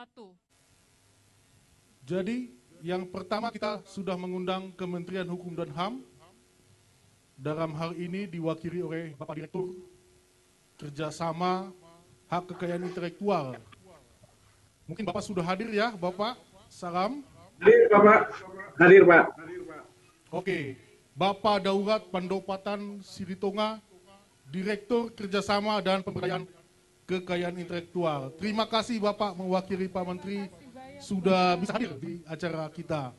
1. Jadi yang pertama kita sudah mengundang Kementerian Hukum dan HAM. Dalam hal ini diwakili oleh Bapak Direktur Kerjasama Hak Kekayaan Intelektual. Mungkin Bapak sudah hadir ya, Bapak? Salam. Hadir, Bapak. Hadir, Pak. Oke, Bapak Daurat Pandopatan Silitonga, Direktur Kerjasama dan Pemberdayaan Kekayaan Intelektual. Terima kasih Bapak mewakili Pak Menteri sudah bisa hadir di acara kita.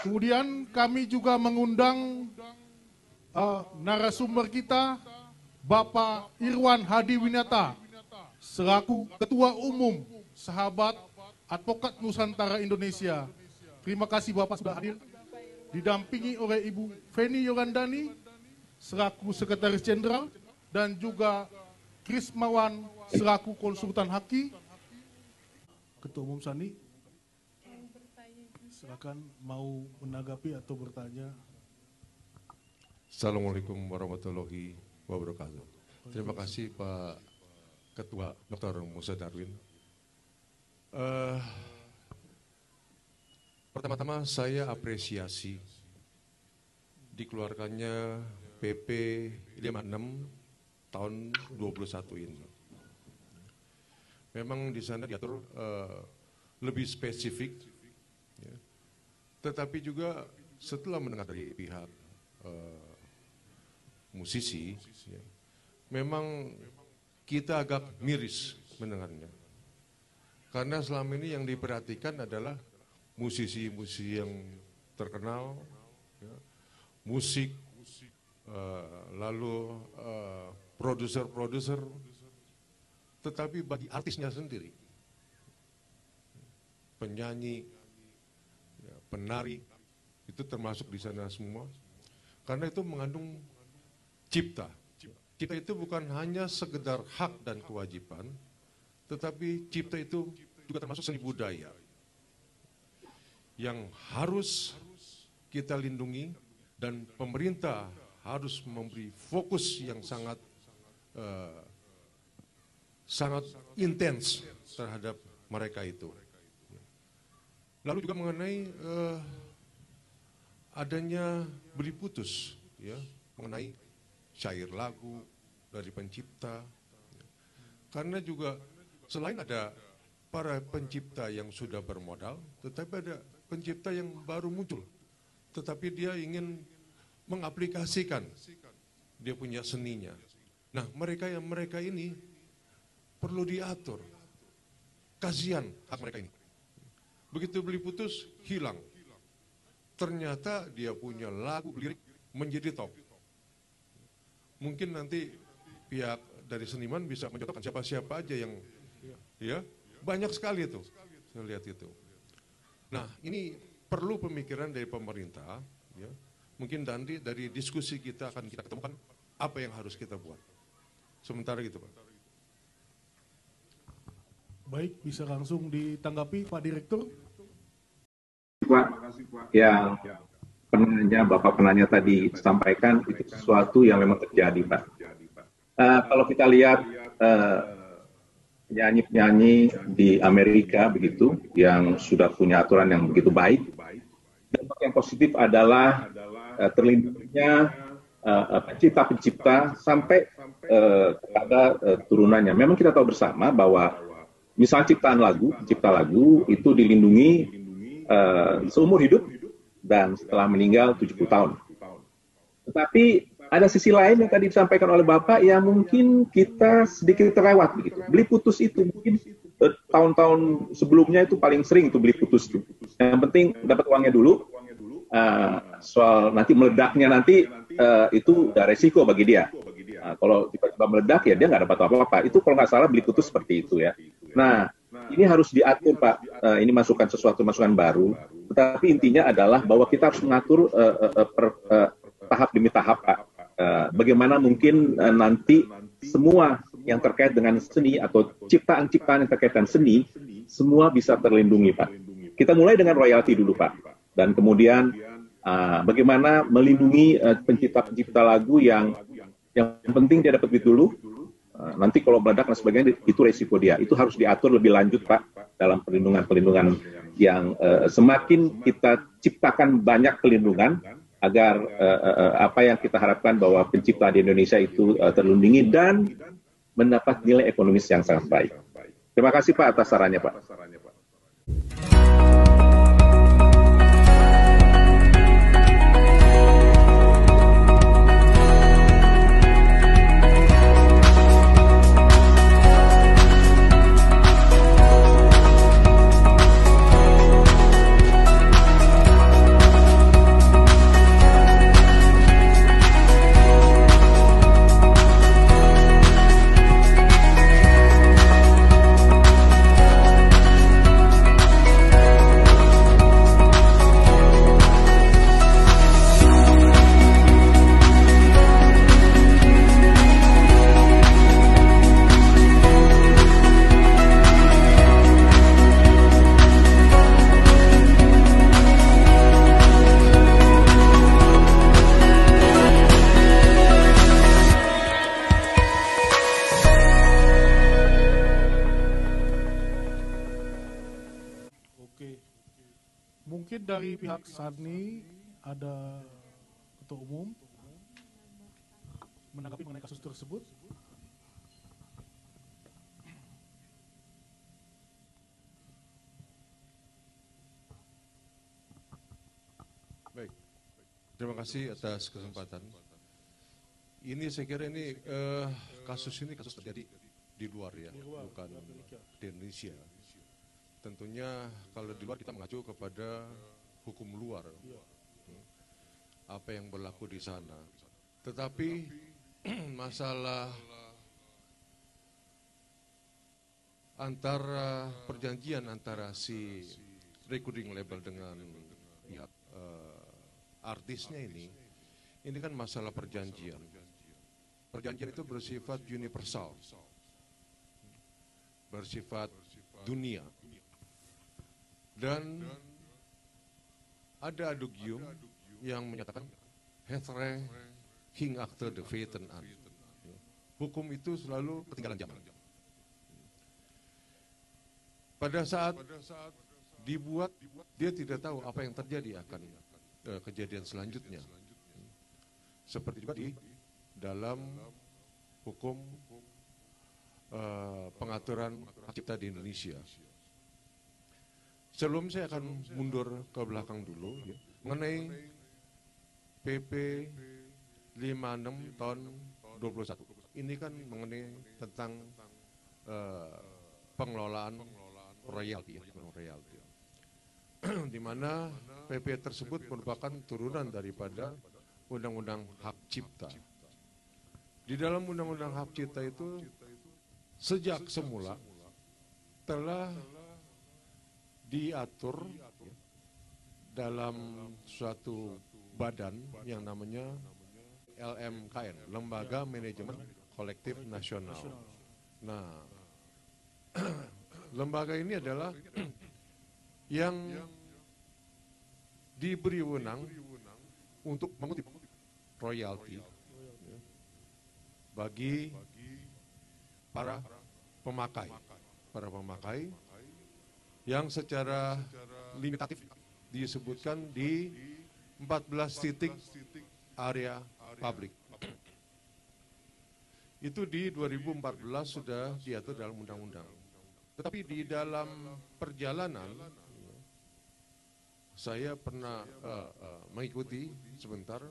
Kemudian kami juga mengundang narasumber kita, Bapak Irwan Hadi Winata, selaku Ketua Umum Sahabat Advokat Nusantara Indonesia. Terima kasih Bapak sudah hadir. Didampingi oleh Ibu Feni Yorandani, selaku Sekretaris Jenderal, dan juga Krismawan, selaku Konsultan Haki. Ketua Umum Sani, silakan mau menanggapi atau bertanya. Assalamualaikum warahmatullahi wabarakatuh. Terima kasih Pak Ketua Dr. Musa Darwin. Pertama-tama saya apresiasi dikeluarkannya PP 56 tahun 21 ini. Memang di sana diatur lebih spesifik, ya. Tetapi juga setelah mendengar dari pihak musisi, ya, memang kita agak miris mendengarnya. Karena selama ini yang diperhatikan adalah musisi-musisi yang terkenal, ya, musik, lalu produser-produser. Tetapi bagi artisnya sendiri, penyanyi, ya, penari, itu termasuk di sana semua. Karena itu mengandung cipta. Cipta itu bukan hanya sekedar hak dan kewajiban, tetapi cipta itu juga termasuk seni budaya yang harus kita lindungi, dan pemerintah harus memberi fokus yang sangat intens terhadap mereka itu. Lalu juga mengenai adanya beli putus, ya, mengenai syair lagu dari pencipta. Karena juga selain ada para pencipta yang sudah bermodal, tetapi ada pencipta yang baru muncul, tetapi dia ingin mengaplikasikan dia punya seninya. Nah, mereka ini perlu diatur. Kasihan hak mereka ini. Begitu beli putus, hilang. Ternyata dia punya lagu lirik menjadi top. Mungkin nanti pihak dari seniman bisa mencontohkan siapa-siapa aja yang, ya, banyak sekali itu. Saya lihat itu. Nah, ini perlu pemikiran dari pemerintah, ya. Mungkin nanti dari diskusi kita akan kita ketemukan apa yang harus kita buat. Sementara gitu, Pak. Baik, bisa langsung ditanggapi Pak Direktur. Pak, yang Bapak penanya tadi sampaikan itu sesuatu yang memang terjadi, Pak. Kalau kita lihat penyanyi-penyanyi di Amerika begitu, yang sudah punya aturan yang begitu baik, dampak yang positif adalah terlindunginya pencipta-pencipta sampai kepada turunannya. Memang kita tahu bersama bahwa misalnya pencipta lagu itu dilindungi seumur hidup dan setelah meninggal 70 tahun. Tetapi ada sisi lain yang tadi disampaikan oleh Bapak yang mungkin kita sedikit terlewat begitu. Beli putus itu mungkin tahun-tahun sebelumnya itu paling sering itu beli putus itu. Yang penting dapat uangnya dulu. Soal nanti meledaknya nanti itu udah resiko bagi dia. Kalau tiba-tiba meledak ya dia nggak dapat apa-apa. Itu kalau nggak salah beli putus seperti itu ya. Nah, ini harus diatur Pak. Ini sesuatu masukan baru. Tetapi intinya adalah bahwa kita harus mengatur tahap demi tahap Pak. Bagaimana mungkin nanti semua yang terkait dengan seni atau ciptaan-ciptaan yang terkait dengan seni semua bisa terlindungi Pak. Kita mulai dengan royalti dulu Pak. Dan kemudian bagaimana melindungi pencipta-pencipta lagu yang penting dia dapat duit dulu. Nanti kalau meledak dan sebagainya itu resiko dia. Itu harus diatur lebih lanjut Pak dalam perlindungan-perlindungan yang semakin kita ciptakan banyak perlindungan agar apa yang kita harapkan bahwa pencipta di Indonesia itu terlindungi dan mendapat nilai ekonomis yang sangat baik. Terima kasih Pak atas sarannya Pak. Mungkin dari pihak SARNI ada ketua umum menanggapi mengenai kasus tersebut. Baik, terima kasih atas kesempatan. Ini saya kira ini kasus terjadi di luar ya, bukan di Indonesia. Tentunya kalau di luar kita mengacu kepada hukum luar, apa yang berlaku di sana. Tetapi masalah antara perjanjian antara si recording label dengan pihak artisnya ini kan masalah perjanjian. Perjanjian itu bersifat universal, bersifat dunia. Dan ada adugium yang menyatakan Hetre hing achter de veten an. Hukum itu selalu ketinggalan zaman. Pada saat dibuat, dia tidak tahu apa yang terjadi akan kejadian selanjutnya. Seperti juga di dalam hukum pengaturan hak cipta di Indonesia. Sebelum saya akan mundur ke belakang dulu, ya, mengenai PP 56 tahun 21. Ini kan mengenai tentang pengelolaan royalti, di mana PP tersebut merupakan turunan daripada Undang-Undang Hak Cipta. Di dalam Undang-Undang Hak Cipta itu sejak semula telah diatur dalam suatu badan yang namanya LMKN, Lembaga Manajemen Kolektif Nasional. Nah, lembaga ini adalah yang diberi wewenang untuk mengutip royalti bagi para pemakai yang secara limitatif disebutkan di 14 titik area publik. Itu di 2014 sudah diatur dalam undang-undang. Tetapi di dalam perjalanan, saya pernah mengikuti sebentar,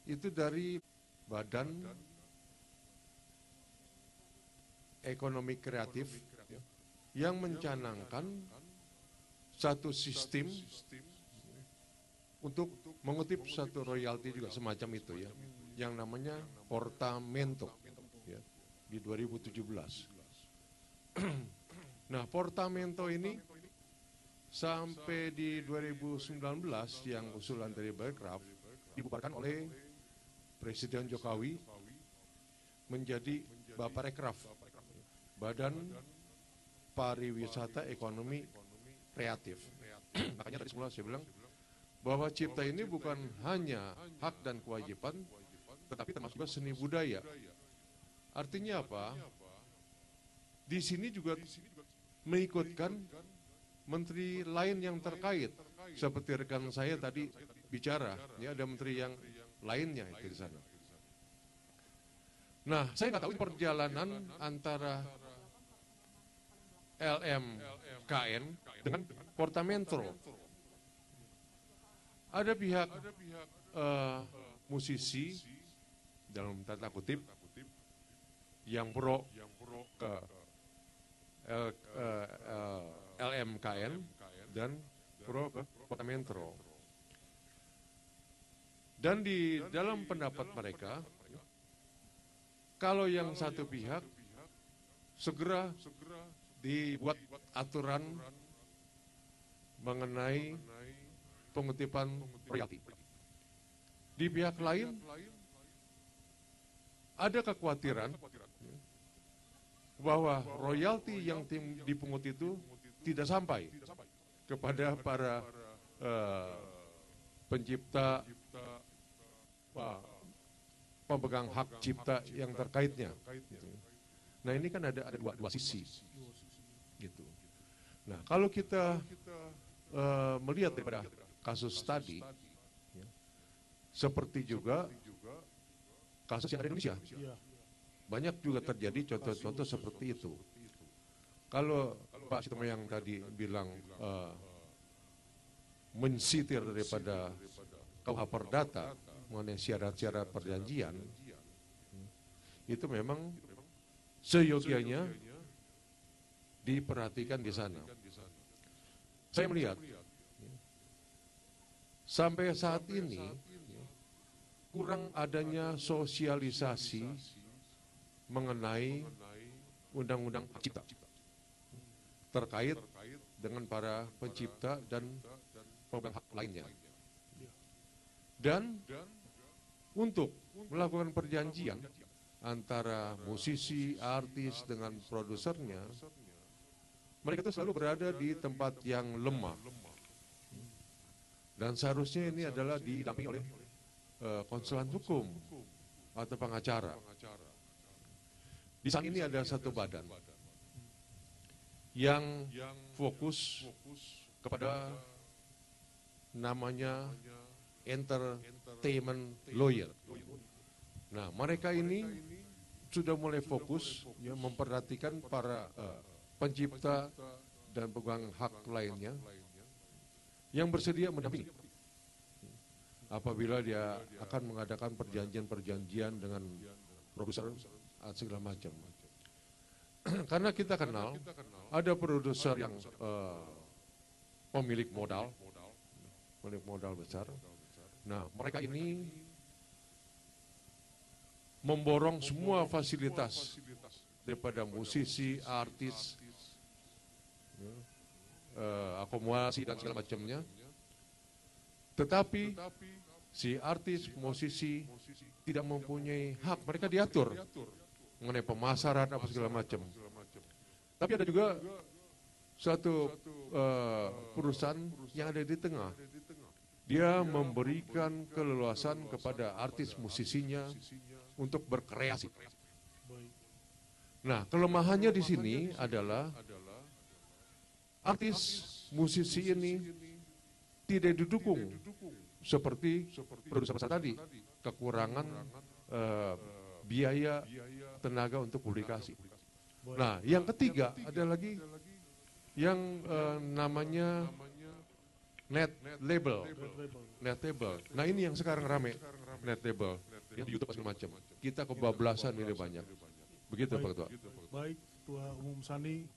itu dari Badan Ekonomi Kreatif yang mencanangkan satu sistem untuk mengutip satu royalti juga semacam itu ya, yang namanya portamento ya, di 2017. Nah, portamento ini sampai di 2019 yang usulan dari Bekraf dibubarkan oleh Presiden Jokowi menjadi Bapak Rekraf, Badan Pariwisata Ekonomi Kreatif. Makanya tadi semula saya bilang bahwa cipta ini bukan hanya hak dan kewajiban, tetapi termasuk juga seni budaya. Artinya apa? Di sini juga mengikutkan menteri lain yang terkait. Seperti rekan saya tadi bicara, ya ada menteri yang lainnya itu di sana. Nah, saya nggak tahu perjalanan antara LMKN dengan Porta Metro. Ada pihak musisi dalam tanda kutip yang pro ke LMKN dan pro ke Porta Metro. Dan di dalam pendapat mereka, kalau yang satu pihak segera dibuat aturan mengenai pengutipan royalti. Di pihak lain ada kekhawatiran bahwa royalti yang dipungut itu tidak sampai kepada para pencipta, pemegang hak cipta yang terkaitnya. Nah ini kan ada dua sisi, gitu. Nah kalau kita melihat daripada kasus tadi, ya, seperti juga kasus yang ada di Indonesia, banyak juga terjadi contoh-contoh seperti itu. Kalau Pak Sitomo yang tadi bilang mensitir daripada KUH Perdata mengenai syarat-syarat perjanjian, itu memang seyogianya diperhatikan di sana. Saya melihat sampai saat ini kurang adanya sosialisasi mengenai undang-undang hak cipta terkait dengan para pencipta dan pemegang hak lainnya. Dan untuk melakukan perjanjian antara musisi, artis dengan produsernya, mereka itu selalu berada di tempat yang lemah. Dan seharusnya ini adalah didampingi oleh konsulan hukum atau pengacara. Di sana ini ada satu badan yang fokus kepada namanya entertainment lawyer. Nah, mereka ini sudah mulai fokus ya memperhatikan para pencipta dan pemegang hak lainnya yang bersedia mendampingi apabila dia akan mengadakan perjanjian-perjanjian dengan produser segala macam. Karena kita kenal ada produser yang pemilik modal besar. Nah, mereka ini memborong semua fasilitas daripada musisi, artis, akomodasi dan segala macamnya. Tetapi si artis, musisi tidak mempunyai hak, mereka diatur mengenai pemasaran apa segala macam. Tapi ada juga suatu perusahaan yang ada di tengah. Dia memberikan keleluasan kepada artis musisinya untuk berkreasi. Nah, kelemahannya di sini adalah artis musisi ini tidak didukung seperti produser tadi, kekurangan biaya tenaga untuk publikasi. Nah, yang ketiga ada lagi yang namanya net label. Nah ini yang sekarang rame, net label, yang di YouTube segala macam. Kita kebablasan ini banyak. Begitu Pak Ketua. Baik, Ketua Umum Sani.